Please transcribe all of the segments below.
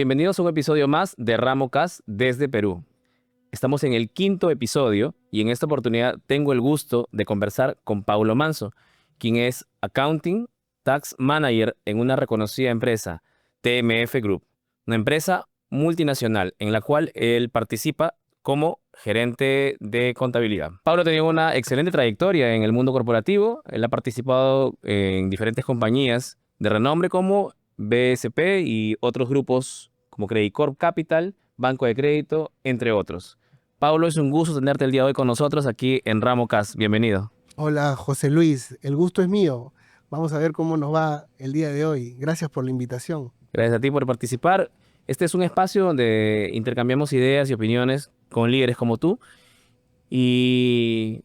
bienvenidos a un episodio más de RamoCast desde Perú. Estamos en el 5º episodio y en esta oportunidad tengo el gusto de conversar con Paulo Manso, quien es Accounting Tax Manager en una reconocida empresa, TMF Group, una empresa multinacional en la cual él participa como gerente de contabilidad. Paulo tenía una excelente trayectoria en el mundo corporativo. Él ha participado en diferentes compañías de renombre como BSP y otros grupos como Credit Corp Capital, Banco de Crédito, entre otros. Paulo, es un gusto tenerte el día de hoy con nosotros aquí en RamoCast. Bienvenido. Hola José Luis, el gusto es mío. Vamos a ver cómo nos va el día de hoy. Gracias por la invitación. Gracias a ti por participar. Este es un espacio donde intercambiamos ideas y opiniones con líderes como tú. Y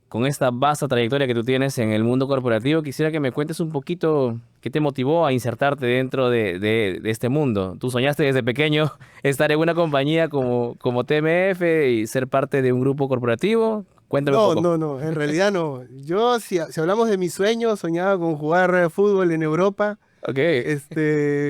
con esta vasta trayectoria que tú tienes en el mundo corporativo, quisiera que me cuentes un poquito qué te motivó a insertarte dentro de este mundo. Tú soñaste desde pequeño estar en una compañía como TMF y ser parte de un grupo corporativo. Cuéntame un No, poco. no, no, en realidad no. Yo, si hablamos de mis sueños, soñaba con jugar fútbol en Europa. Ok,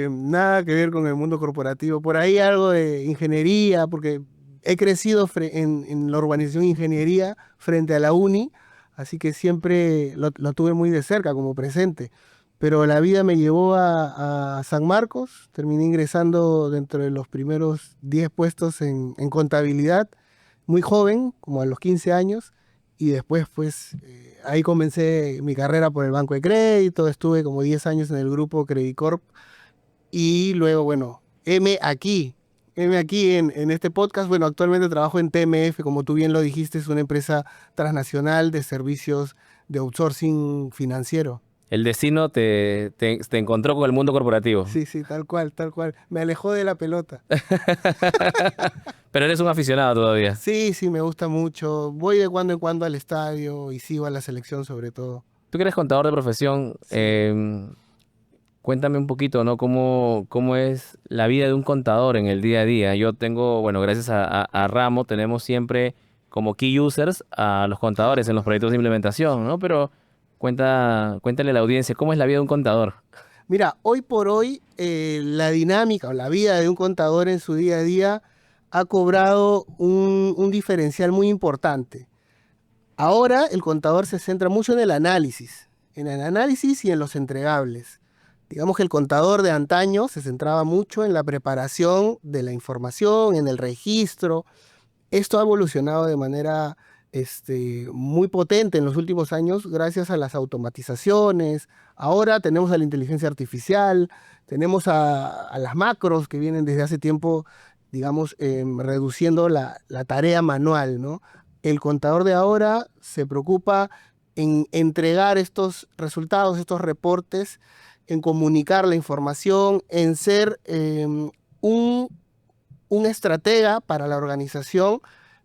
Nada que ver con el mundo corporativo. Por ahí algo de ingeniería, porque he crecido en la urbanización ingeniería frente a la uni, así que siempre lo tuve muy de cerca como presente. Pero la vida me llevó a San Marcos, terminé ingresando dentro de los primeros 10 puestos en contabilidad, muy joven, como a los 15 años, y después pues ahí comencé mi carrera por el Banco de Crédito, estuve como 10 años en el grupo Credit Corp y luego, bueno, heme aquí en este podcast. Bueno, actualmente trabajo en TMF, como tú bien lo dijiste, es una empresa transnacional de servicios de outsourcing financiero. el destino te encontró con el mundo corporativo. Sí, sí, tal cual, tal cual. Me alejó de la pelota. Pero eres un aficionado todavía. Sí, sí, me gusta mucho. Voy de cuando en cuando al estadio y sigo a la selección sobre todo. Tú que eres contador de profesión, Sí. cuéntame un poquito, ¿no? ¿Cómo es la vida de un contador en el día a día? Yo tengo, bueno, gracias a Ramo, tenemos siempre como key users a los contadores en los proyectos de implementación, ¿no? Pero cuéntale a la audiencia, ¿cómo es la vida de un contador? Mira, hoy por hoy la dinámica o la vida de un contador en su día a día ha cobrado un diferencial muy importante. Ahora el contador se centra mucho en el análisis y en los entregables. Digamos que el contador de antaño se centraba mucho en la preparación de la información, en el registro. Esto ha evolucionado de manera muy potente en los últimos años gracias a las automatizaciones. Ahora tenemos a la inteligencia artificial, tenemos a las macros que vienen desde hace tiempo, digamos, reduciendo la tarea manual, ¿no? El contador de ahora se preocupa en entregar estos resultados, estos reportes, en comunicar la información, en ser un un estratega para la organización,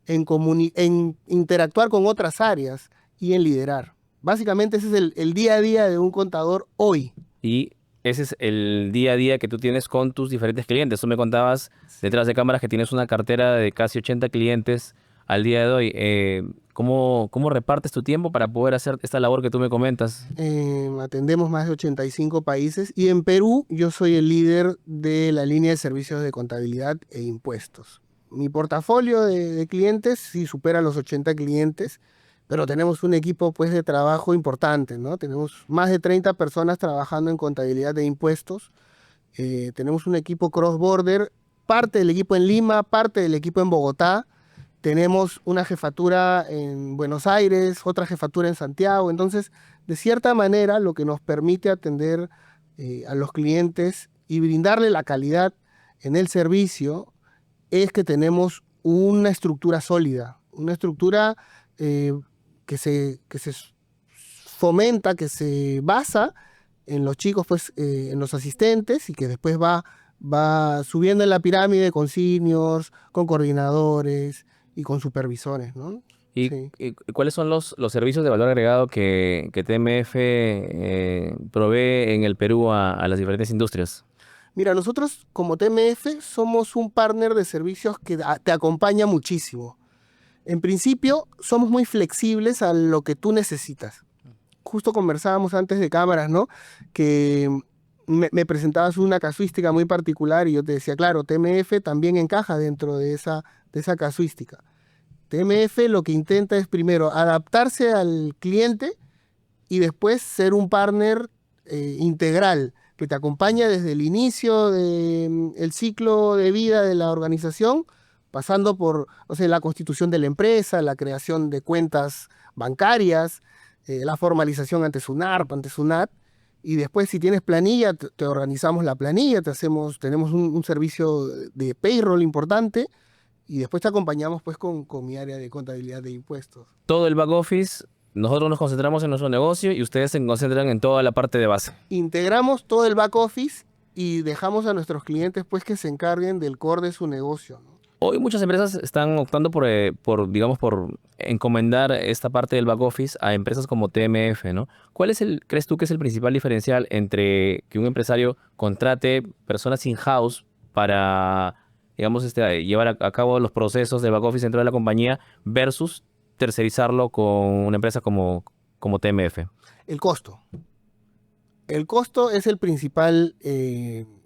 en interactuar con otras áreas y en liderar. Básicamente ese es el día a día de un contador hoy. Y ese es el día a día que tú tienes con tus diferentes clientes. Tú me contabas detrás de cámaras que tienes una cartera de casi 80 clientes al día de hoy. ¿Cómo repartes tu tiempo para poder hacer esta labor que tú me comentas? Atendemos más de 85 países y en Perú yo soy el líder de la línea de servicios de contabilidad e impuestos. Mi portafolio de clientes sí supera los 80 clientes, pero tenemos un equipo pues de trabajo importante, ¿no? Tenemos más de 30 personas trabajando en contabilidad de impuestos. Tenemos un equipo cross-border, parte del equipo en Lima, parte del equipo en Bogotá. Tenemos una jefatura en Buenos Aires, otra jefatura en Santiago. Entonces, de cierta manera, lo que nos permite atender a los clientes y brindarle la calidad en el servicio es que tenemos una estructura sólida, una estructura eh, que se fomenta, que se basa en los chicos, pues, en los asistentes y que después va subiendo en la pirámide con seniors, con coordinadores y con supervisores, ¿no? Sí. ¿Y cuáles son los servicios de valor agregado que TMF provee en el Perú a las diferentes industrias? Mira, nosotros como TMF somos un partner de servicios que te acompaña muchísimo. En principio, somos muy flexibles a lo que tú necesitas. Justo conversábamos antes de cámaras, ¿no? Que me presentabas una casuística muy particular y yo te decía, claro, TMF también encaja dentro de esa casuística. TMF lo que intenta es primero adaptarse al cliente y después ser un partner integral que te acompaña desde el inicio del ciclo de vida de la organización, pasando por, o sea, la constitución de la empresa, la creación de cuentas bancarias, la formalización ante SUNARP, ante SUNAT, y después si tienes planilla, te organizamos la planilla, tenemos un servicio de payroll importante, y después te acompañamos pues con mi área de contabilidad de impuestos. Todo el back office, nosotros nos concentramos en nuestro negocio y ustedes se concentran en toda la parte de base. Integramos todo el back office y dejamos a nuestros clientes pues que se encarguen del core de su negocio, ¿no? Hoy muchas empresas están optando digamos, por encomendar esta parte del back office a empresas como TMF, ¿no? ¿Crees tú que es el principal diferencial entre que un empresario contrate personas in-house para, digamos, llevar a cabo los procesos del back office dentro de la compañía versus tercerizarlo con una empresa como TMF? El costo. El costo es el principal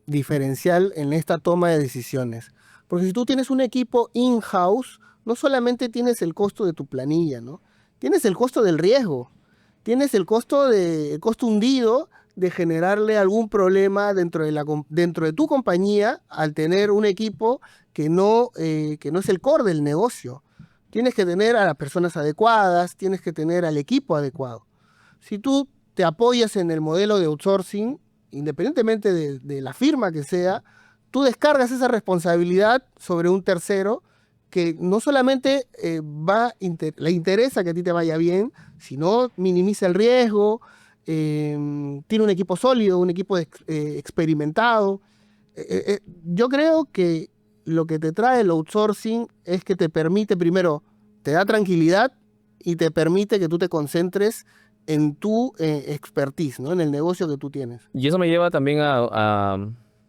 diferencial en esta toma de decisiones. Porque si tú tienes un equipo in-house, no solamente tienes el costo de tu planilla, ¿no? Tienes el costo del riesgo, tienes el costo hundido de generarle algún problema dentro de tu compañía al tener un equipo que no es el core del negocio. Tienes que tener a las personas adecuadas, tienes que tener al equipo adecuado. Si tú te apoyas en el modelo de outsourcing, independientemente de la firma que sea, tú descargas esa responsabilidad sobre un tercero que no solamente le interesa que a ti te vaya bien, sino minimiza el riesgo, tiene un equipo sólido, un equipo experimentado. Yo creo que lo que te trae el outsourcing es que te permite, primero, te da tranquilidad y te permite que tú te concentres en tu expertise, ¿no? En el negocio que tú tienes. Y eso me lleva también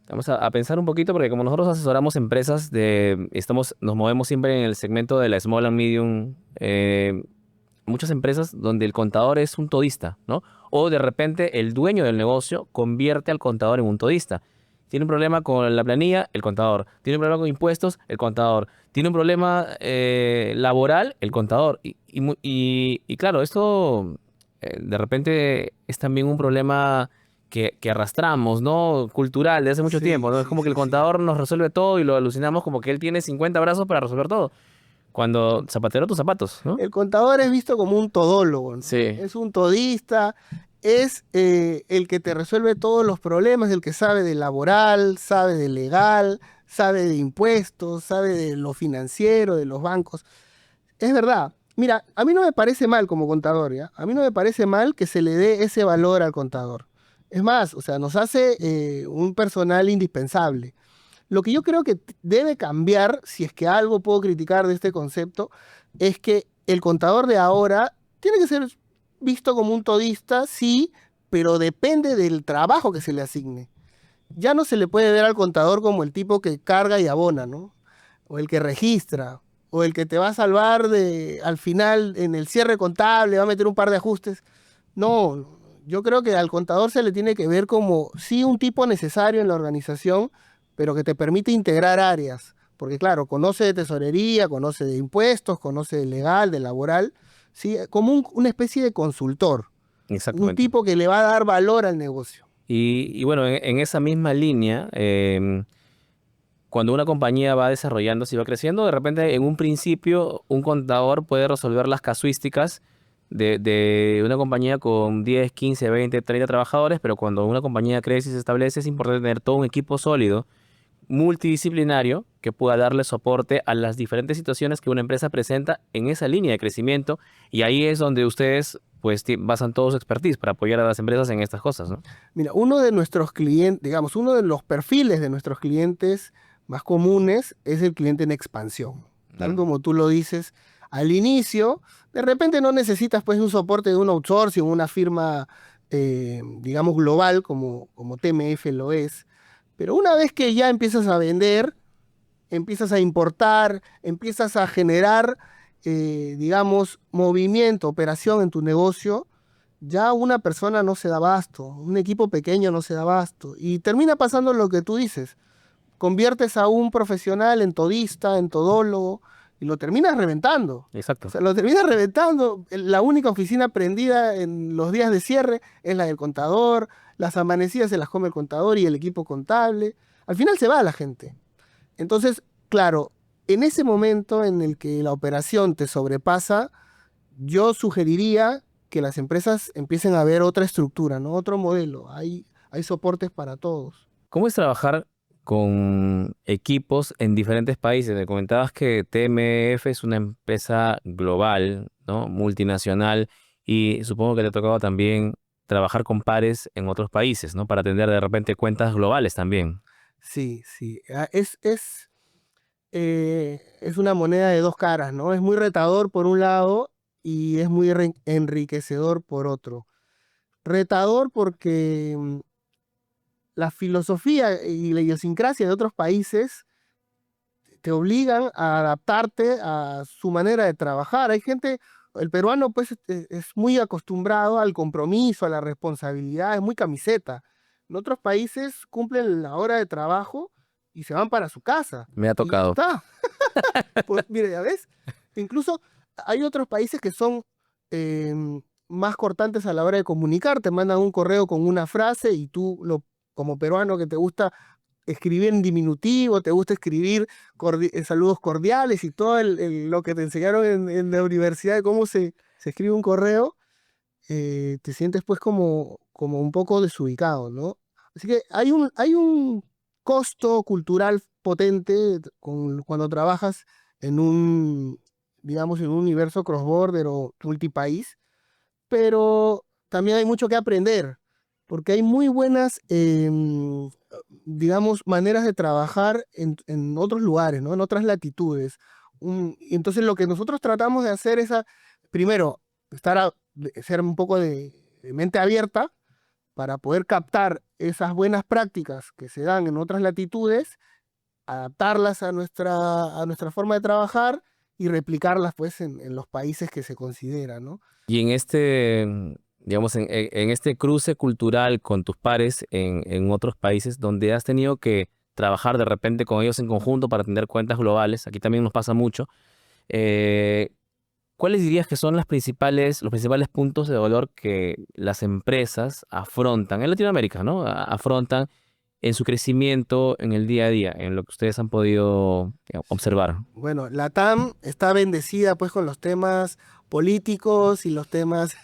vamos a pensar un poquito, porque como nosotros asesoramos empresas, nos movemos siempre en el segmento de la small and medium, muchas empresas donde el contador es un todista, ¿no? O de repente el dueño del negocio convierte al contador en un todista. Tiene un problema con la planilla, el contador. Tiene un problema con impuestos, el contador. Tiene un problema laboral, el contador. Y claro, esto de repente es también un problema que arrastramos, ¿no? Cultural, de hace mucho tiempo, ¿no? Es como que el Sí. contador nos resuelve todo y lo alucinamos como que él tiene 50 brazos para resolver todo. Cuando zapatero tus zapatos, ¿no? El contador es visto como un todólogo, ¿no? Sí. Es un todista, es el que te resuelve todos los problemas, el que sabe de laboral, sabe de legal, sabe de impuestos, sabe de lo financiero, de los bancos. Es verdad. Mira, a mí no me parece mal como contador, ¿ya? A mí no me parece mal que se le dé ese valor al contador. Es más, o sea, nos hace un personal indispensable. Lo que yo creo que debe cambiar, si es que algo puedo criticar de este concepto, es que el contador de ahora tiene que ser visto como un todista, sí, pero depende del trabajo que se le asigne. Ya no se le puede ver al contador como el tipo que carga y abona, ¿no? O el que registra, o el que te va a salvar al final en el cierre contable, va a meter un par de ajustes. No, yo creo que al contador se le tiene que ver como, sí, un tipo necesario en la organización, pero que te permite integrar áreas. Porque claro, conoce de tesorería, conoce de impuestos, conoce de legal, de laboral, ¿sí? Como una especie de consultor, un Exactamente. tipo que le va a dar valor al negocio. Y bueno, en esa misma línea, cuando una compañía va desarrollándose y va creciendo, de repente en un principio un contador puede resolver las casuísticas de una compañía con 10, 15, 20, 30 trabajadores, pero cuando una compañía crece y se establece es importante tener todo un equipo sólido, multidisciplinario, que pueda darle soporte a las diferentes situaciones que una empresa presenta en esa línea de crecimiento, y ahí es donde ustedes pues basan todo su expertise para apoyar a las empresas en estas cosas, ¿no? Mira, uno de nuestros clientes, digamos, uno de los perfiles de nuestros clientes más comunes es el cliente en expansión. Tal como tú lo dices, al inicio, de repente no necesitas pues un soporte de un outsourcing, una firma, digamos, global como TMF lo es, pero una vez que ya empiezas a vender, empiezas a importar, empiezas a generar, digamos, movimiento, operación en tu negocio, ya una persona no se da abasto, un equipo pequeño no se da abasto. Y termina pasando lo que tú dices. Conviertes a un profesional en todista, en todólogo, y lo terminas reventando. O Exacto. sea, lo terminas reventando. La única oficina prendida en los días de cierre es la del contador, las amanecidas se las come el contador y el equipo contable. Al final se va la gente. Entonces, claro, en ese momento en el que la operación te sobrepasa, yo sugeriría que las empresas empiecen a ver otra estructura, ¿no? Otro modelo. Hay soportes para todos. ¿Cómo es trabajar con equipos en diferentes países? Me comentabas que TMF es una empresa global, ¿no? Multinacional, y supongo que te ha tocado también trabajar con pares en otros países, ¿no? Para atender de repente cuentas globales también. Sí, sí. Es una moneda de dos caras, ¿no? Es muy retador por un lado y es muy enriquecedor por otro. Retador porque la filosofía y la idiosincrasia de otros países te obligan a adaptarte a su manera de trabajar. Hay gente, el peruano pues es muy acostumbrado al compromiso, a la responsabilidad, es muy camiseta. En otros países cumplen la hora de trabajo y se van para su casa Me ha y ya tocado. está. Pues mire, ya ves, incluso hay otros países que son más cortantes a la hora de comunicar, te mandan un correo con una frase y como peruano que te gusta escribir en diminutivo, te gusta escribir saludos cordiales y todo lo que te enseñaron en la universidad de cómo se escribe un correo, te sientes pues como un poco desubicado, ¿no? Así que hay un costo cultural potente cuando trabajas en digamos, en un universo cross-border o multipaís, pero también hay mucho que aprender, porque hay muy buenas, digamos, maneras de trabajar en otros lugares, ¿no? En otras latitudes. Y entonces lo que nosotros tratamos de hacer es, primero, ser un poco de mente abierta para poder captar esas buenas prácticas que se dan en otras latitudes, adaptarlas a nuestra forma de trabajar y replicarlas pues en los países que se consideran, ¿no? Y en este, digamos, en este cruce cultural con tus pares en otros países donde has tenido que trabajar de repente con ellos en conjunto para atender cuentas globales, aquí también nos pasa mucho. eh, ¿Cuáles dirías que son los principales puntos de dolor que las empresas afrontan en Latinoamérica, ¿no? Afrontan en su crecimiento en el día a día, en lo que ustedes han podido observar? Bueno, la TAM está bendecida pues con los temas políticos y los temas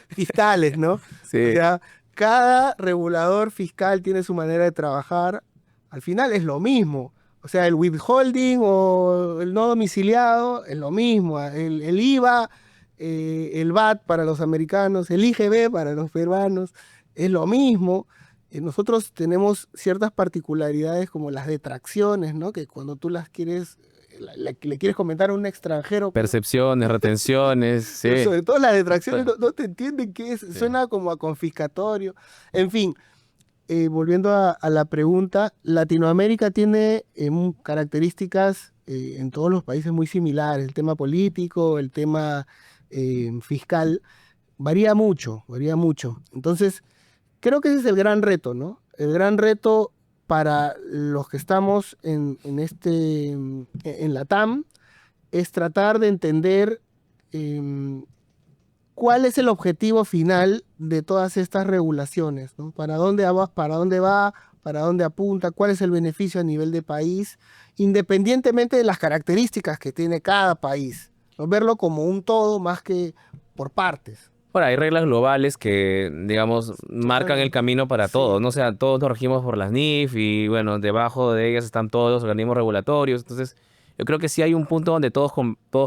fiscales, ¿no? O Sí. sea, cada regulador fiscal tiene su manera de trabajar. Al final es lo mismo. O sea, el withholding o el no domiciliado es lo mismo. El IVA, el VAT para los americanos, el IGB para los peruanos, es lo mismo. Nosotros tenemos ciertas particularidades como las detracciones, ¿no? Que cuando tú las quieres, le quieres comentar a un extranjero, Percepciones, retenciones, pero sí. sobre todo las detracciones Bueno, no te entienden qué es, sí. suena como a confiscatorio. En fin, volviendo a la pregunta, Latinoamérica tiene características en todos los países muy similares. El tema político, el tema fiscal, varía mucho, varía mucho. Entonces, creo que ese es el gran reto, ¿no? El gran reto para los que estamos en la TAM es tratar de entender em, cuál es el objetivo final de todas estas regulaciones, ¿no? ¿Para dónde apunta? ¿Cuál es el beneficio a nivel de país? Independientemente de las características que tiene cada país, ¿no? Verlo como un todo más que por partes. Ahora, hay reglas globales que, digamos, marcan el Totalmente. camino para todos, Sí. ¿no? O sea, todos nos regimos por las NIF y, bueno, debajo de ellas están todos los organismos regulatorios. Entonces, yo creo que sí hay un punto donde todos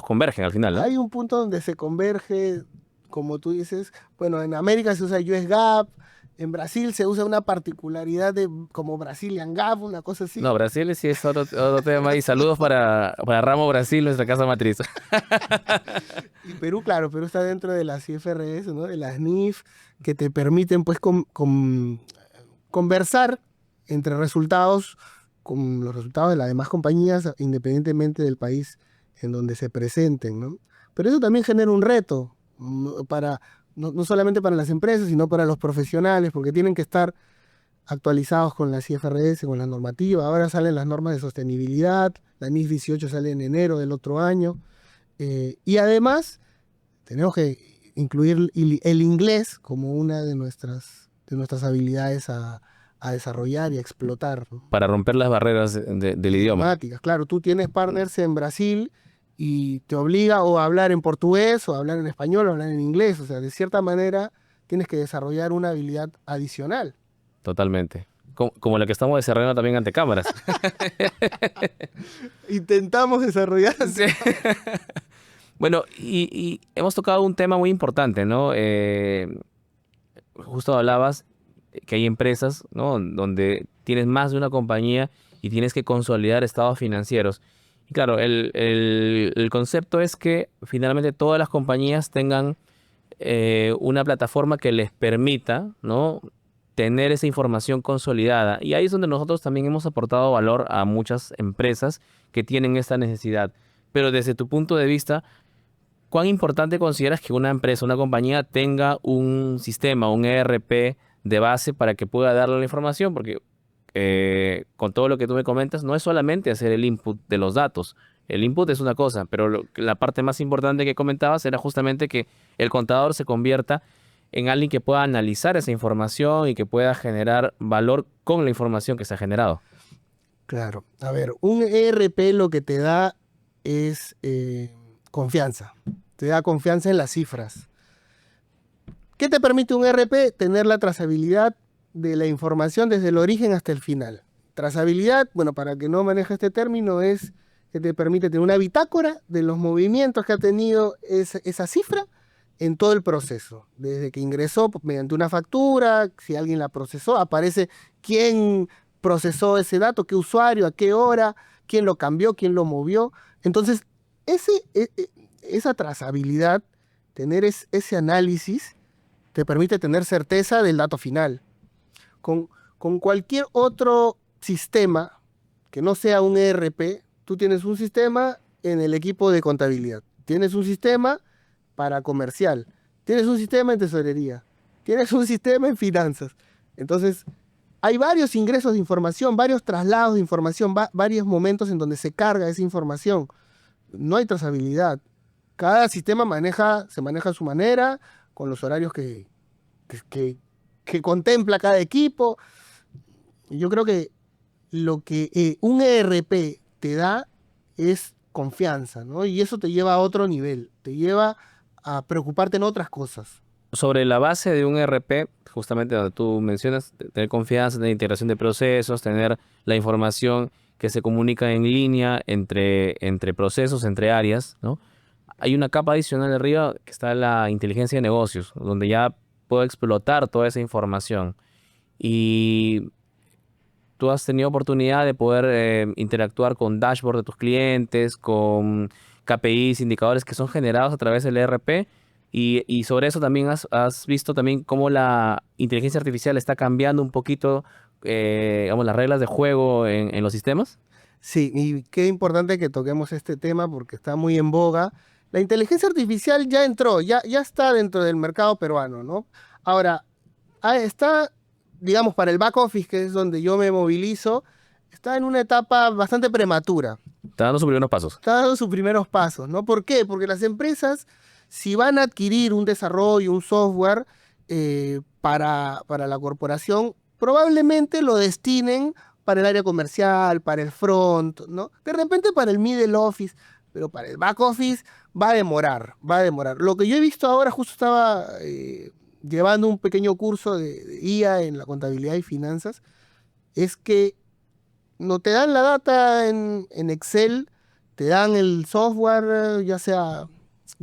convergen al final, ¿no? Hay un punto donde se converge, como tú dices, bueno, en América se usa US GAAP, en Brasil se usa una particularidad como Brazilian GAAP, una cosa No, así. Brasil sí es otro tema. Y saludos para Ramo Brasil, nuestra casa matriz. Y Perú, claro, Perú está dentro de las IFRS, ¿no? De las NIF, que te permiten pues conversar entre resultados con los resultados de las demás compañías, independientemente del país en donde se presenten, ¿no? Pero eso también genera un reto para no solamente para las empresas, sino para los profesionales, porque tienen que estar actualizados con la IFRS, con la normativa. Ahora salen las normas de sostenibilidad, la NIS 18 sale en enero del otro año. Y además tenemos que incluir el inglés como una de nuestras habilidades a desarrollar y a explotar, ¿no? Para romper las barreras del idioma. Idiomáticas. Claro, tú tienes partners en Brasil y te obliga o a hablar en portugués, o a hablar en español, o a hablar en inglés. O sea, de cierta manera tienes que desarrollar una habilidad adicional. Totalmente. Como la que estamos desarrollando también ante cámaras. Intentamos desarrollar. Sí. Bueno, y hemos tocado un tema muy importante, ¿no? Justo hablabas que hay empresas, ¿no? Donde tienes más de una compañía y tienes que consolidar estados financieros. Y claro, el concepto es que finalmente todas las compañías tengan una plataforma que les permita, ¿no? Tener esa información consolidada. Y ahí es donde nosotros también hemos aportado valor a muchas empresas que tienen esta necesidad. Pero desde tu punto de vista, ¿cuán importante consideras que una empresa, una compañía tenga un sistema, un ERP de base para que pueda darle la información? Porque con todo lo que tú me comentas, no es solamente hacer el input de los datos. El input es una cosa, pero la parte más importante que comentabas era justamente que el contador se convierta en alguien que pueda analizar esa información y que pueda generar valor con la información que se ha generado. Claro. A ver, un ERP lo que te da es confianza. Te da confianza en las cifras. ¿Qué te permite un ERP? Tener la trazabilidad de la información desde el origen hasta el final. Trazabilidad, bueno, para que no maneje este término, es que te permite tener una bitácora de los movimientos que ha tenido esa cifra en todo el proceso. Desde que ingresó mediante una factura, si alguien la procesó, aparece quién procesó ese dato, qué usuario, a qué hora, quién lo cambió, quién lo movió. Entonces, esa trazabilidad, tener ese análisis, te permite tener certeza del dato final. Con cualquier otro sistema que no sea un ERP, tú tienes un sistema en el equipo de contabilidad, tienes un sistema para comercial, tienes un sistema en tesorería, tienes un sistema en finanzas. Entonces, hay varios ingresos de información, varios traslados de información, varios momentos en donde se carga esa información. No hay trazabilidad. Cada sistema se maneja a su manera, con los horarios que contempla cada equipo. Y yo creo que lo que un ERP te da es confianza, ¿no? Y eso te lleva a otro nivel, te lleva a preocuparte en otras cosas. Sobre la base de un ERP, justamente donde tú mencionas, tener confianza, tener integración de procesos, tener la información que se comunica en línea entre procesos, entre áreas, ¿no? Hay una capa adicional de arriba que está la inteligencia de negocios, donde ya puedo explotar toda esa información. Y tú has tenido oportunidad de poder interactuar con dashboard de tus clientes, con KPIs, indicadores que son generados a través del ERP. Y sobre eso también has visto también cómo la inteligencia artificial está cambiando un poquito, digamos, las reglas de juego en los sistemas. Sí, y qué importante que toquemos este tema porque está muy en boga. La inteligencia artificial ya entró, ya está dentro del mercado peruano, ¿no? Ahora, está, digamos, para el back office, que es donde yo me movilizo, está en una etapa bastante prematura. Está dando sus primeros pasos. Está dando sus primeros pasos, ¿no? ¿Por qué? Porque las empresas, si van a adquirir un desarrollo, un software para la corporación, probablemente lo destinen para el área comercial, para el front, ¿no? De repente para el middle office, pero para el back office va a demorar, va a demorar. Lo que yo he visto ahora, justo estaba llevando un pequeño curso de IA en la contabilidad y finanzas, es que no te dan la data en Excel, te dan el software, ya sea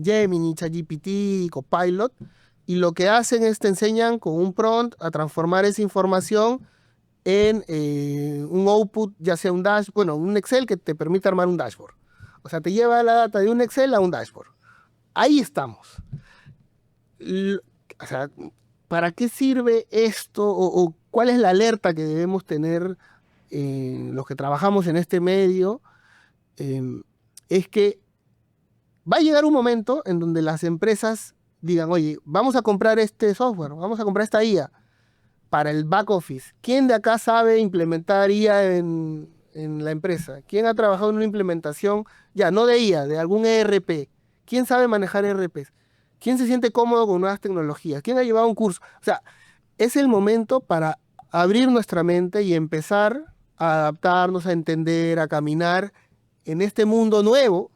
Gemini, ChatGPT, Copilot, y lo que hacen es te enseñan con un prompt a transformar esa información en un output, ya sea un dashboard, bueno, un Excel que te permite armar un dashboard. O sea, te lleva la data de un Excel a un dashboard. Ahí estamos. L- o sea, ¿para qué sirve esto o cuál es la alerta que debemos tener los que trabajamos en este medio? Eh, es que va a llegar un momento en donde las empresas digan, oye, vamos a comprar este software, vamos a comprar esta IA para el back office. ¿Quién de acá sabe implementar IA en la empresa? ¿Quién ha trabajado en una implementación, ya no de IA, de algún ERP? ¿Quién sabe manejar ERPs? ¿Quién se siente cómodo con nuevas tecnologías? ¿Quién ha llevado un curso? O sea, es el momento para abrir nuestra mente y empezar a adaptarnos, a entender, a caminar en este mundo nuevo,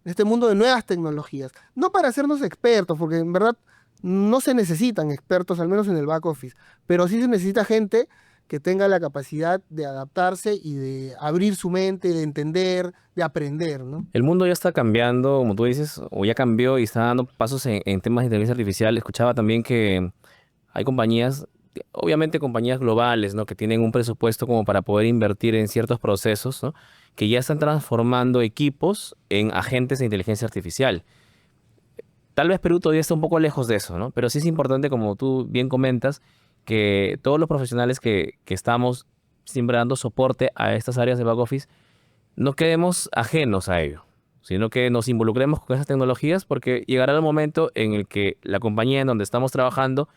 en este mundo de nuevas tecnologías. No para hacernos expertos, porque en verdad no se necesitan expertos, al menos en el back office, pero sí se necesita gente que tenga la capacidad de adaptarse y de abrir su mente, de entender, de aprender, ¿no? El mundo ya está cambiando, como tú dices, o ya cambió y está dando pasos en temas de inteligencia artificial. Escuchaba también que hay compañías, obviamente compañías globales, ¿no? Que tienen un presupuesto como para poder invertir en ciertos procesos, ¿no? Que ya están transformando equipos en agentes de inteligencia artificial. Tal vez Perú todavía está un poco lejos de eso, ¿no? Pero sí es importante, como tú bien comentas, que todos los profesionales que estamos siempre dando soporte a estas áreas de back office no quedemos ajenos a ello, sino que nos involucremos con esas tecnologías porque llegará el momento en el que la compañía en donde estamos trabajando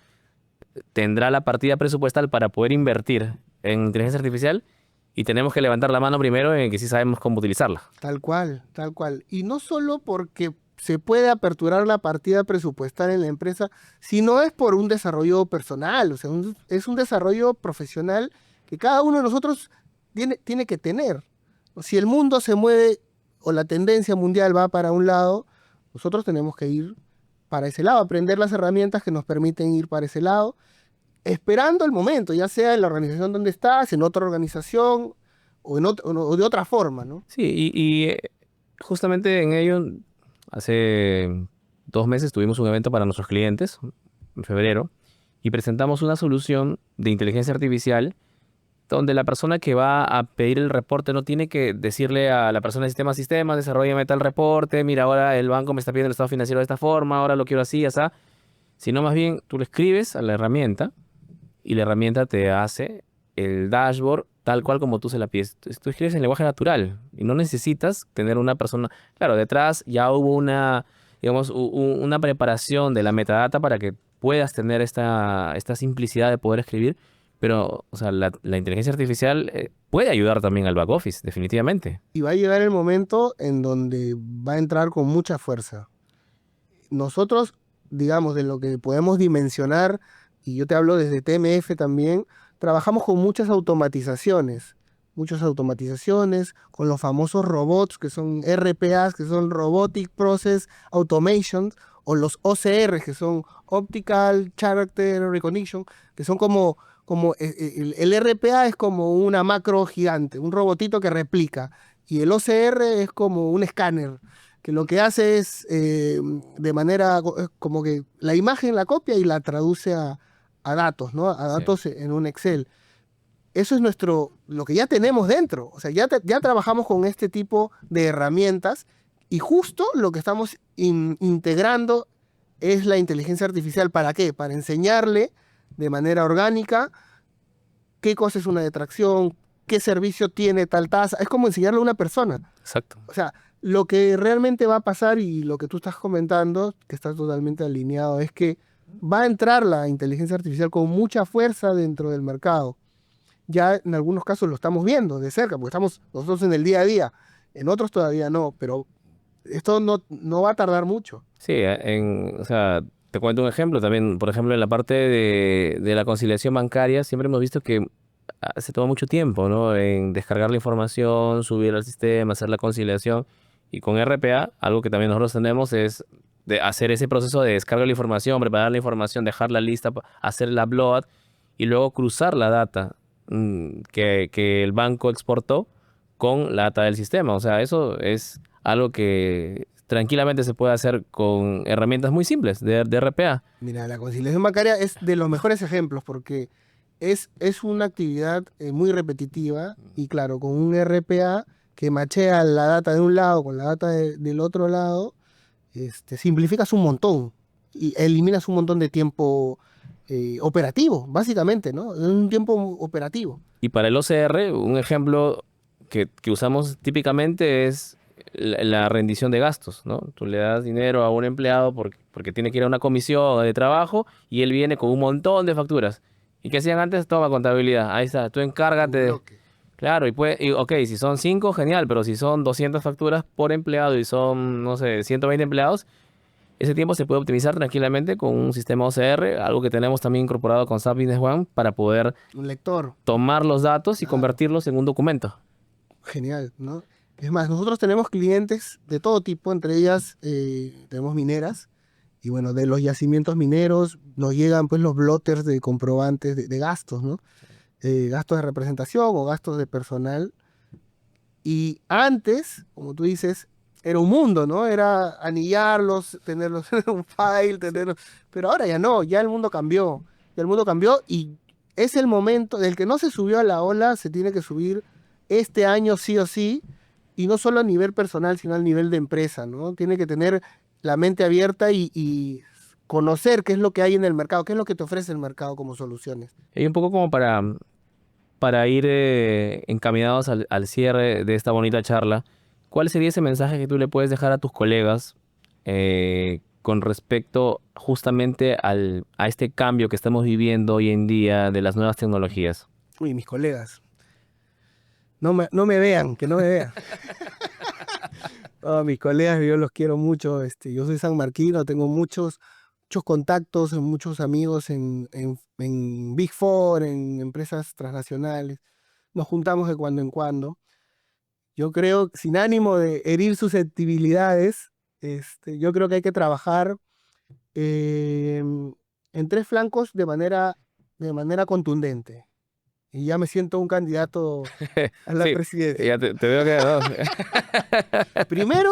tendrá la partida presupuestal para poder invertir en inteligencia artificial y tenemos que levantar la mano primero en que sí sabemos cómo utilizarla. Tal cual, tal cual. Y no solo porque se puede aperturar la partida presupuestal en la empresa, sino es por un desarrollo personal, o sea, es un desarrollo profesional que cada uno de nosotros tiene que tener. Si el mundo se mueve o la tendencia mundial va para un lado, nosotros tenemos que ir para ese lado, aprender las herramientas que nos permiten ir para ese lado, esperando el momento, ya sea en la organización donde estás, en otra organización o de otra forma, ¿no? Sí, justamente en ello, hace 2 meses tuvimos un evento para nuestros clientes, en febrero, y presentamos una solución de inteligencia artificial donde la persona que va a pedir el reporte no tiene que decirle a la persona de sistema, desarrollame tal reporte, mira, ahora el banco me está pidiendo el estado financiero de esta forma, ahora lo quiero así, así, sino más bien tú le escribes a la herramienta y la herramienta te hace el dashboard tal cual como tú se la pides. Tú escribes en lenguaje natural y no necesitas tener una persona. Claro, detrás ya hubo una, digamos, una preparación de la metadata para que puedas tener esta simplicidad de poder escribir, pero, o sea, la inteligencia artificial puede ayudar también al back office, definitivamente. Y va a llegar el momento en donde va a entrar con mucha fuerza. Nosotros, digamos, de lo que podemos dimensionar, y yo te hablo desde TMF también, trabajamos con muchas automatizaciones, con los famosos robots que son RPAs, que son Robotic Process Automation, o los OCR, que son Optical Character Recognition, que son el RPA es como una macro gigante, un robotito que replica, y el OCR es como un escáner que lo que hace es de manera como que la imagen la copia y la traduce a datos, ¿no? A Sí. datos en un Excel. Eso es lo que ya tenemos dentro. O sea, ya trabajamos con este tipo de herramientas y justo lo que estamos integrando es la inteligencia artificial. ¿Para qué? Para enseñarle de manera orgánica qué cosa es una detracción, qué servicio tiene tal tasa. Es como enseñarle a una persona. Exacto. O sea, lo que realmente va a pasar y lo que tú estás comentando, que está totalmente alineado, es que va a entrar la inteligencia artificial con mucha fuerza dentro del mercado. Ya en algunos casos lo estamos viendo de cerca, porque estamos nosotros en el día a día. En otros todavía no, pero esto no va a tardar mucho. Sí, o sea, te cuento un ejemplo también. Por ejemplo, en la parte de la conciliación bancaria, siempre hemos visto que se toma mucho tiempo, ¿no? En descargar la información, subir al sistema, hacer la conciliación. Y con RPA, algo que también nosotros tenemos es de hacer ese proceso de descarga de la información, preparar la información, dejarla lista, hacer el upload y luego cruzar la data que el banco exportó con la data del sistema. O sea, eso es algo que tranquilamente se puede hacer con herramientas muy simples de RPA. Mira, la conciliación bancaria es de los mejores ejemplos porque es una actividad muy repetitiva y claro, con un RPA que machea la data de un lado con la data del otro lado, simplificas un montón y eliminas un montón de tiempo operativo, básicamente, ¿no? Un tiempo operativo. Y para el OCR, un ejemplo que usamos típicamente es la rendición de gastos, ¿no? Tú le das dinero a un empleado porque tiene que ir a una comisión de trabajo y él viene con un montón de facturas. ¿Y qué hacían antes? Toma contabilidad. Ahí está, tú encárgate Un de... bloque. Claro, ok, si son 5 genial, pero si son 200 facturas por empleado y son, no sé, 120 empleados, ese tiempo se puede optimizar tranquilamente con un sistema OCR, algo que tenemos también incorporado con SAP Business One para poder Un lector. tomar los datos y Claro. convertirlos en un documento. Genial, ¿no? Es más, nosotros tenemos clientes de todo tipo, entre ellas tenemos mineras, y bueno, de los yacimientos mineros nos llegan pues los blotters de comprobantes de gastos, ¿no? Gastos de representación o gastos de personal. Y antes, como tú dices, era un mundo, ¿no? Era anillarlos, tenerlos en un file, tenerlos... Pero ahora ya no, ya el mundo cambió. Ya el mundo cambió y es el momento del que no se subió a la ola, se tiene que subir este año sí o sí, y no solo a nivel personal, sino a nivel de empresa, ¿no? Tiene que tener la mente abierta y conocer qué es lo que hay en el mercado, qué es lo que te ofrece el mercado como soluciones. Y un poco como para ir encaminados al cierre de esta bonita charla, ¿cuál sería ese mensaje que tú le puedes dejar a tus colegas con respecto justamente a este cambio que estamos viviendo hoy en día de las nuevas tecnologías? Uy, mis colegas, no me vean, que no me vean. Mis colegas, yo los quiero mucho. Yo soy sanmarquino, tengo muchos contactos, muchos amigos en Big Four, en empresas transnacionales. Nos juntamos de cuando en cuando. Yo creo, sin ánimo de herir susceptibilidades, yo creo que hay que trabajar eh, en tres flancos de manera contundente. Y ya me siento un candidato a la Sí, presidencia. ya te veo que no. Primero,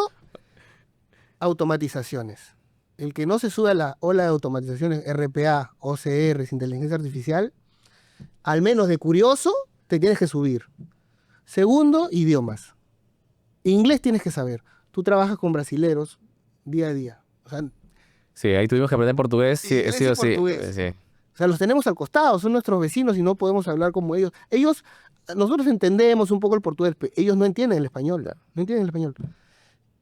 automatizaciones. El que no se sube a la ola de automatizaciones, RPA, OCRs, inteligencia artificial, al menos de curioso, te tienes que subir. Segundo, idiomas. Inglés tienes que saber. Tú trabajas con brasileros día a día. O sea, Sí, ahí tuvimos que aprender portugués, sí, inglés sí y o sí. portugués. Sí. O sea, los tenemos al costado, son nuestros vecinos y no podemos hablar como ellos. Nosotros entendemos un poco el portugués, pero ellos no entienden el español. No entienden el español.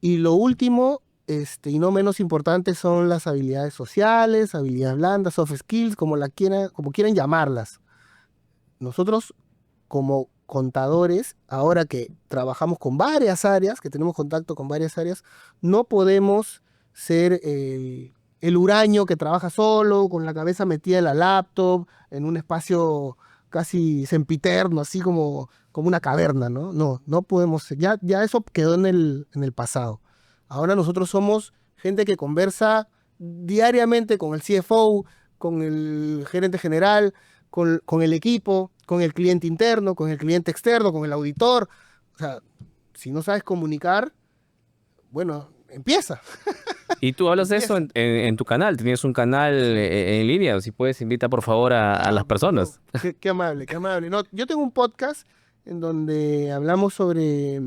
Y lo último, y no menos importante, son las habilidades sociales, habilidades blandas, soft skills, como quieran llamarlas. Nosotros, como contadores, ahora que trabajamos con varias áreas, que tenemos contacto con varias áreas, no podemos ser el huraño que trabaja solo, con la cabeza metida en la laptop, en un espacio casi sempiterno, así como una caverna, ¿no? No, no podemos ser. Ya eso quedó en el pasado. Ahora nosotros somos gente que conversa diariamente con el CFO, con el gerente general, con el equipo, con el cliente interno, con el cliente externo, con el auditor. O sea, si no sabes comunicar, bueno, empieza, Y tú hablas de eso empieza. en tu canal, tienes un canal en línea, si puedes invita por favor a las No, personas. qué amable, qué amable. No, yo tengo un podcast en donde hablamos sobre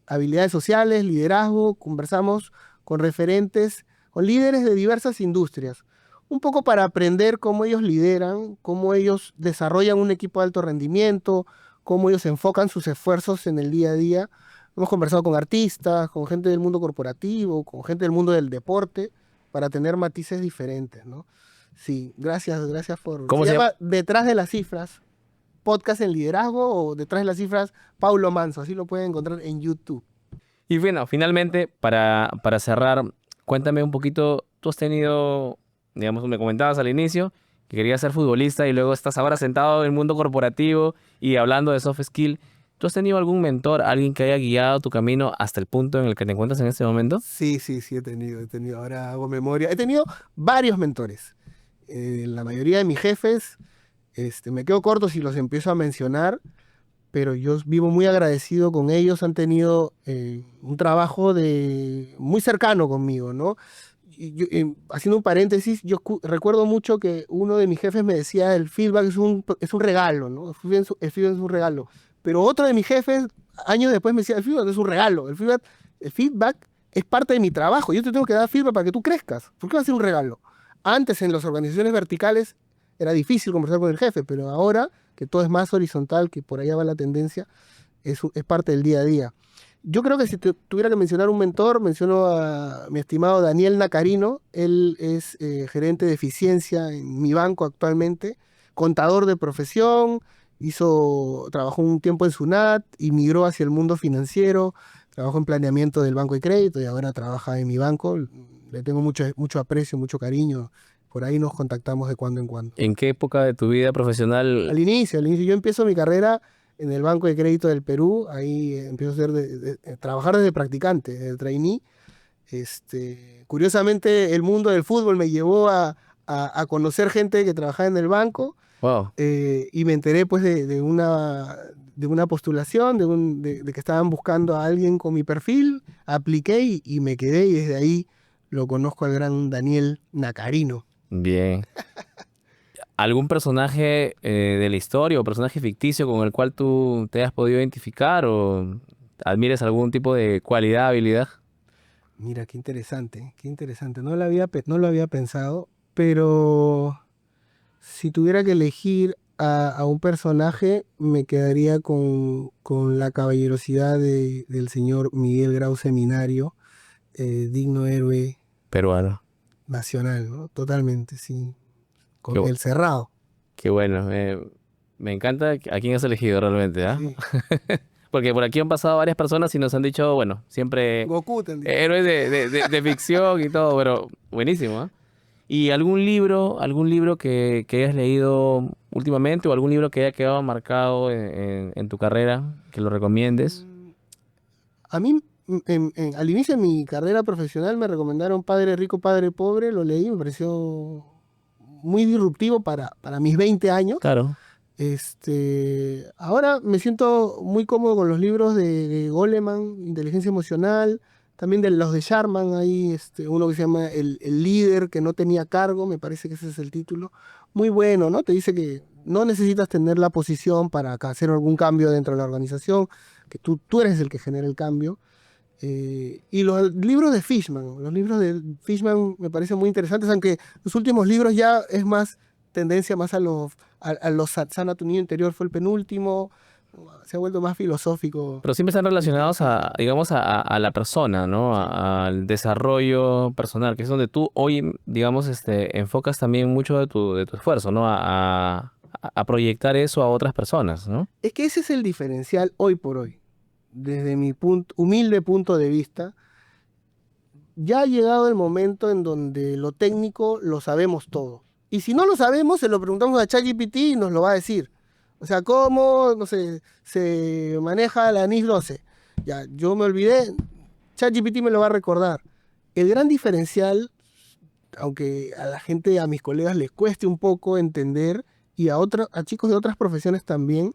habilidades sociales, liderazgo, conversamos con referentes, con líderes de diversas industrias, un poco para aprender cómo ellos lideran, cómo ellos desarrollan un equipo de alto rendimiento, cómo ellos enfocan sus esfuerzos en el día a día. Hemos conversado con artistas, con gente del mundo corporativo, con gente del mundo del deporte, para tener matices diferentes, ¿no? Sí, gracias ¿Cómo Se se llama? llama Detrás de las Cifras, podcast en liderazgo o Detrás de las Cifras, Paulo Manso, así lo pueden encontrar en YouTube. Y bueno, finalmente, para cerrar, cuéntame un poquito, tú has tenido, digamos, me comentabas al inicio que querías ser futbolista y luego estás ahora sentado en el mundo corporativo y hablando de soft skill. ¿Tú has tenido algún mentor, alguien que haya guiado tu camino hasta el punto en el que te encuentras en este momento? Sí, he tenido, ahora hago memoria. He tenido varios mentores. La mayoría de mis jefes, me quedo corto si los empiezo a mencionar, pero yo vivo muy agradecido con ellos, han tenido un trabajo muy cercano conmigo, ¿no? Haciendo un paréntesis, recuerdo mucho que uno de mis jefes me decía, el feedback es un regalo, ¿no? El feedback es un regalo. Pero otro de mis jefes, años después, me decía, el feedback no es un regalo, el feedback es parte de mi trabajo, yo te tengo que dar feedback para que tú crezcas. ¿Por qué va a ser un regalo? Antes en las organizaciones verticales era difícil conversar con el jefe, pero ahora que todo es más horizontal, que por allá va la tendencia, es parte del día a día. Yo creo que si tuviera que mencionar un mentor, menciono a mi estimado Daniel Nacarino. Él es gerente de eficiencia en mi banco actualmente, contador de profesión, trabajó un tiempo en SUNAT y migró hacia el mundo financiero, trabajó en planeamiento del banco de crédito y ahora trabaja en mi banco. Le tengo mucho aprecio, mucho cariño. Por ahí nos contactamos de cuando en cuando. ¿En qué época de tu vida profesional? Al inicio, yo empiezo mi carrera en el Banco de Crédito del Perú, ahí empiezo a trabajar desde practicante, desde trainee. Curiosamente, el mundo del fútbol me llevó a conocer gente que trabajaba en el banco, Wow, y me enteré pues de una postulación, de que estaban buscando a alguien con mi perfil, apliqué y me quedé y desde ahí lo conozco al gran Daniel Nacarino. bien. ¿Algún personaje de la historia o personaje ficticio con el cual tú te has podido identificar o admires algún tipo de cualidad, habilidad? Mira, qué interesante, qué interesante. No lo había pensado, pero si tuviera que elegir a un personaje, me quedaría con la caballerosidad del señor Miguel Grau Seminario, digno héroe Peruano. nacional, ¿no? Totalmente, sí. Qué, Con bu- el cerrado. qué bueno. Me encanta a quién has elegido realmente, ¿ah? Sí. Porque por aquí han pasado varias personas y nos han dicho, bueno, siempre Goku, te han dicho. héroes de ficción y todo, pero buenísimo, ¿ah? ¿Y algún libro que hayas leído últimamente o algún libro que haya quedado marcado en tu carrera, que lo recomiendes? Mm, A mí, al inicio de mi carrera profesional, me recomendaron Padre Rico, Padre Pobre, lo leí, me pareció muy disruptivo para mis 20 años. Claro, Ahora me siento muy cómodo con los libros de Goleman, Inteligencia Emocional, también de los de Sharman, hay uno que se llama el líder que no tenía cargo, me parece que ese es el título. Muy bueno, ¿no? Te dice que no necesitas tener la posición para hacer algún cambio dentro de la organización, que tú eres el que genera el cambio. Y los libros de Fishman me parecen muy interesantes, aunque los últimos libros ya es más tendencia más a los Satsana tu niño interior fue el penúltimo, se ha vuelto más filosófico pero siempre están la relacionados inteligencia. a, digamos, a la persona, ¿no? Sí. Al desarrollo personal, que es donde tú hoy, digamos, enfocas también mucho de tu esfuerzo, ¿no? A proyectar eso a otras personas, ¿no? Es que ese es el diferencial hoy por hoy, desde mi humilde punto de vista. Ya ha llegado el momento en donde lo técnico lo sabemos todo. Y si no lo sabemos, se lo preguntamos a ChatGPT y nos lo va a decir. O sea, ¿cómo, no sé, se maneja la NIS 12? Ya, yo me olvidé, ChatGPT me lo va a recordar. El gran diferencial, aunque a la gente, a mis colegas les cueste un poco entender, y a chicos de otras profesiones también,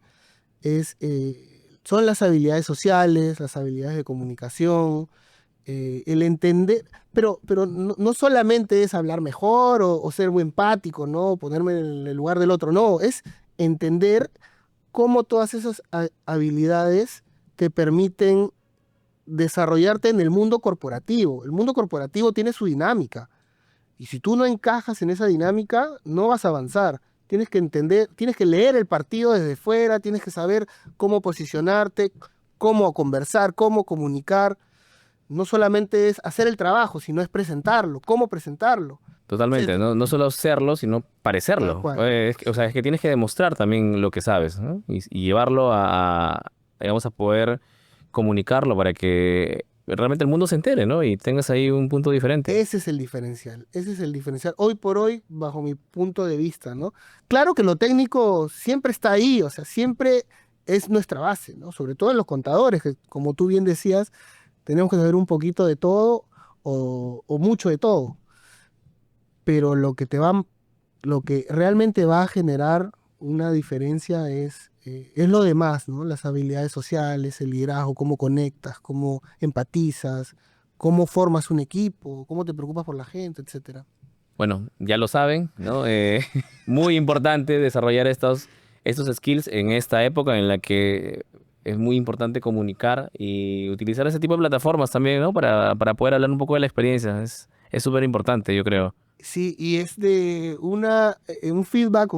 son las habilidades sociales, las habilidades de comunicación, el entender, pero no solamente es hablar mejor o ser muy empático, ¿no? Ponerme en el lugar del otro, no, es entender cómo todas esas habilidades te permiten desarrollarte en el mundo corporativo. El mundo corporativo tiene su dinámica y si tú no encajas en esa dinámica, no vas a avanzar. Tienes que entender, tienes que leer el partido desde fuera, tienes que saber cómo posicionarte, cómo conversar, cómo comunicar. No solamente es hacer el trabajo, sino es presentarlo, cómo presentarlo. Sí, Totalmente, ¿no? No solo serlo, sino tal parecerlo. cual. O sea, es que tienes que demostrar también lo que sabes, ¿no? Y llevarlo digamos, a poder comunicarlo para que realmente el mundo se entere, ¿no? Y tengas ahí un punto diferente. Ese es el diferencial, ese es el diferencial. Hoy por hoy, bajo mi punto de vista, ¿no? Claro que lo técnico siempre está ahí, o sea, siempre es nuestra base, ¿no? Sobre todo en los contadores, que como tú bien decías, tenemos que saber un poquito de todo o mucho de todo. Pero lo que realmente va a generar una diferencia es lo demás, ¿no? Las habilidades sociales, el liderazgo, cómo conectas, cómo empatizas, cómo formas un equipo, cómo te preocupas por la gente, etcétera. Bueno, ya lo saben, ¿no? Muy importante desarrollar estos skills en esta época en la que es muy importante comunicar y utilizar ese tipo de plataformas también, ¿no? Para poder hablar un poco de la experiencia. Es súper importante, yo creo. Sí, y es de un feedback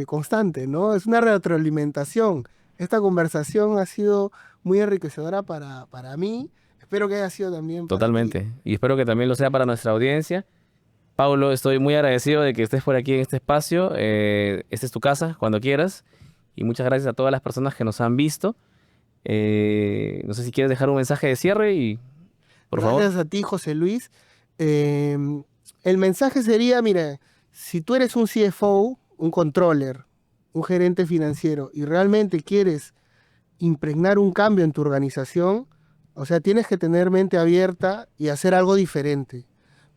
constante, ¿no? Es una retroalimentación. Esta conversación ha sido muy enriquecedora para mí. Espero que haya sido también para ti. Totalmente. Y espero que también lo sea para nuestra audiencia. Paulo, estoy muy agradecido de que estés por aquí en este espacio. Esta es tu casa, cuando quieras. Y muchas gracias a todas las personas que nos han visto. No sé si quieres dejar un mensaje de cierre y, por favor. Gracias a ti, José Luis. Em, el mensaje sería, mira, si tú eres un CFO, un controller, un gerente financiero y realmente quieres impregnar un cambio en tu organización, o sea, tienes que tener mente abierta y hacer algo diferente.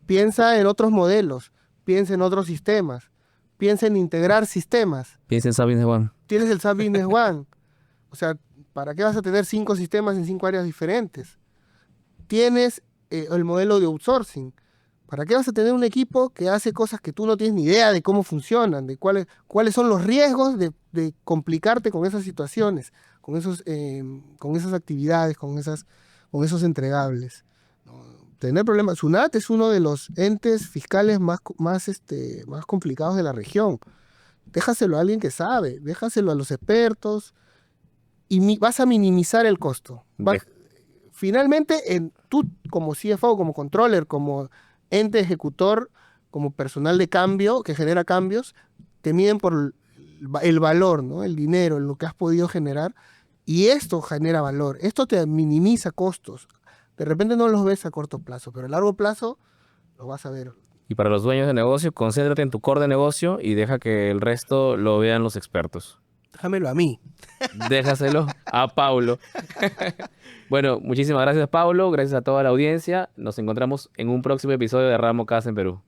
Piensa en otros modelos, piensa en otros sistemas, piensa en integrar sistemas. Piensa en Sabine Juan. Tienes el SAP Business One, o sea, ¿para qué vas a tener 5 sistemas en 5 áreas diferentes? Tienes el modelo de outsourcing. ¿Para qué vas a tener un equipo que hace cosas que tú no tienes ni idea de cómo funcionan, de cuáles son los riesgos de complicarte con esas situaciones, con esas actividades, con esos entregables? ¿No? Tener problemas. SUNAT es uno de los entes fiscales más complicados de la región. Déjaselo a alguien que sabe, déjaselo a los expertos y vas a minimizar el costo. De- Finalmente, tú como CFO, como controller, como ente ejecutor, como personal de cambio que genera cambios, te miden por el valor, ¿no? El dinero, lo que has podido generar. Y esto genera valor. Esto te minimiza costos. De repente no los ves a corto plazo, pero a largo plazo lo vas a ver. Y para los dueños de negocio, concéntrate en tu core de negocio y deja que el resto lo vean los expertos. Déjamelo a mí. Déjaselo a Paulo. Bueno, muchísimas gracias, Paulo. Gracias a toda la audiencia. Nos encontramos en un próximo episodio de Ramo Casa en Perú.